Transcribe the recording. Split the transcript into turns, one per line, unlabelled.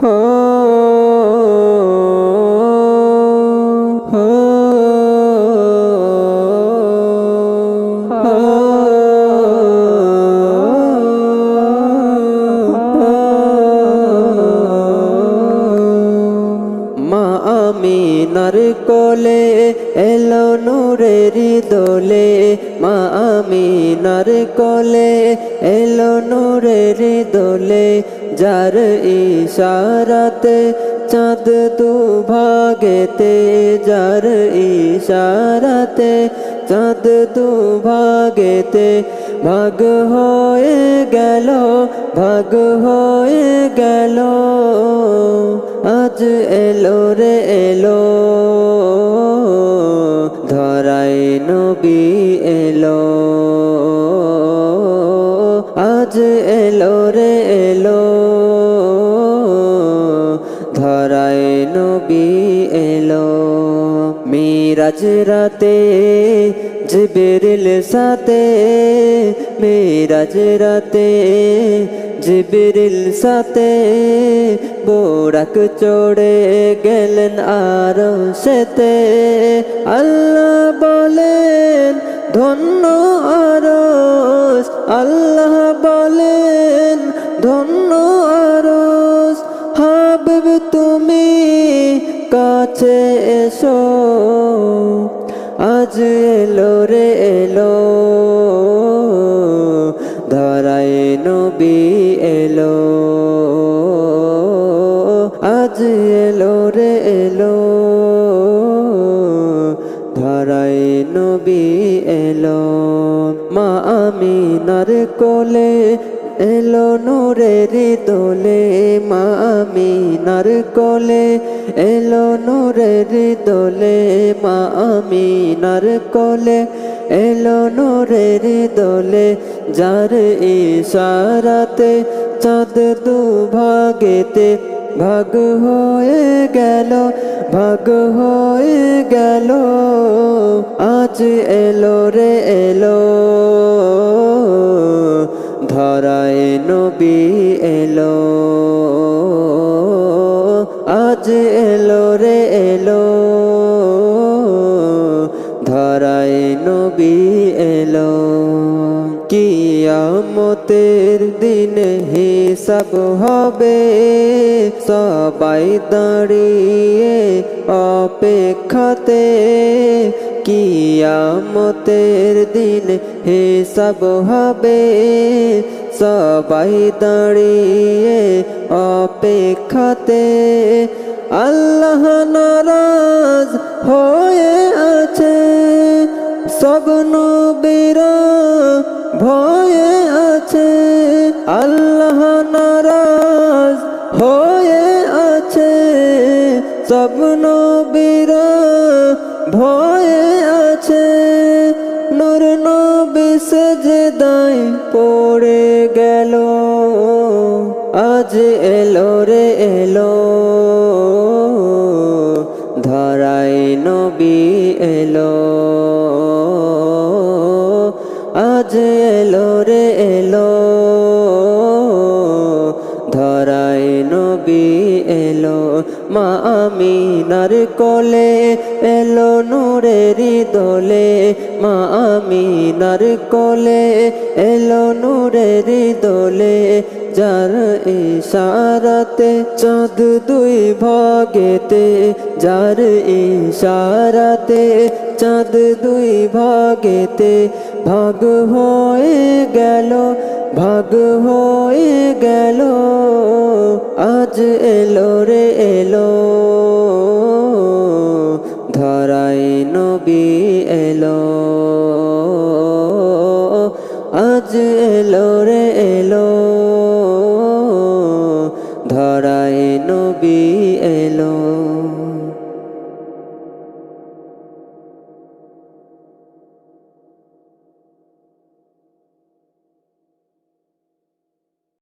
হো হো মা আমিনার কোলে এলো নূরের দোলে, মা আমিনার কোলে এলো নূরের দোলে, যার ইশারাতে চাঁদ দুভাগেতে, যার ইশারাতে চাঁদ দুভাগেতে ভাগ হয়ে গেল, ভাগ হয়ে গেল। আজ এলো রে এলো ধরায় নবী এলো, আজ এলো রে এলো ধরায় নবী এলো। মিরাজ রাতে জিবরিল সাথে, মিরাজ রাতে জিবরিল সাথে বোরাক চড়ে গেলেন আরশেতে। আল্লাহ বলেন ধন্য আরশ, আল্লাহ বলেন ধন্য আরশ। হাবিব তুমি কাছে এসো, আজ এলো রে এলো ধরায় নবী এলো, আজ এলো রে এলো ধরায় নবী এলো। মা আমিনার কোলে এলো নূরের দোলে, মা আমিনার কোলে এলো নূরের দোলে, মা আমিনার কোলে এলো নূরের দোলে, যার ইশারাতে চাঁদ দুভাগেতে ভাগ হয়ে গেল, ভাগ হয়ে গেল। আজ এলো রে এলো ধরায় নবী এলো, আজ এলো রে এলো ধরায় নবী এলো। কিয়ামতের দিন হিসাব হবে, সবাই দাঁড়িয়ে অপেক্ষাতে, কিয়ামতের দিন হিসাব হবে, সবাই দাঁড়িয়ে অপেক্ষাতে। আল্লাহ নারাজ হয়ে আছে, সব নবীরা ভয়ে আছে, আল্লাহ নারাজ হয়ে আছে, সব নবীরা ভয়ে আছে। নূর নবী সেজদায় পড়ে গেল, আজ এলো রে এলো ধরায় নবী এলো, আজ এলো রে এলো ধরায় নবী এলো। মা আমিনার কোলে এলো নূরের দোলে, মা আমিনার কোলে এলো নূরের দোলে, যার ইশারাতে চাঁদ দুই ভাগেতে, যার ইশারাতে চাঁদ দুই ভাগেতে ভাগ হয়ে গেল, ভাগ হয়ে গেল। আজ এলো রে এলো ধরায় নবী এলো, আজ এলো রে এলো ধরায় নবী এলো।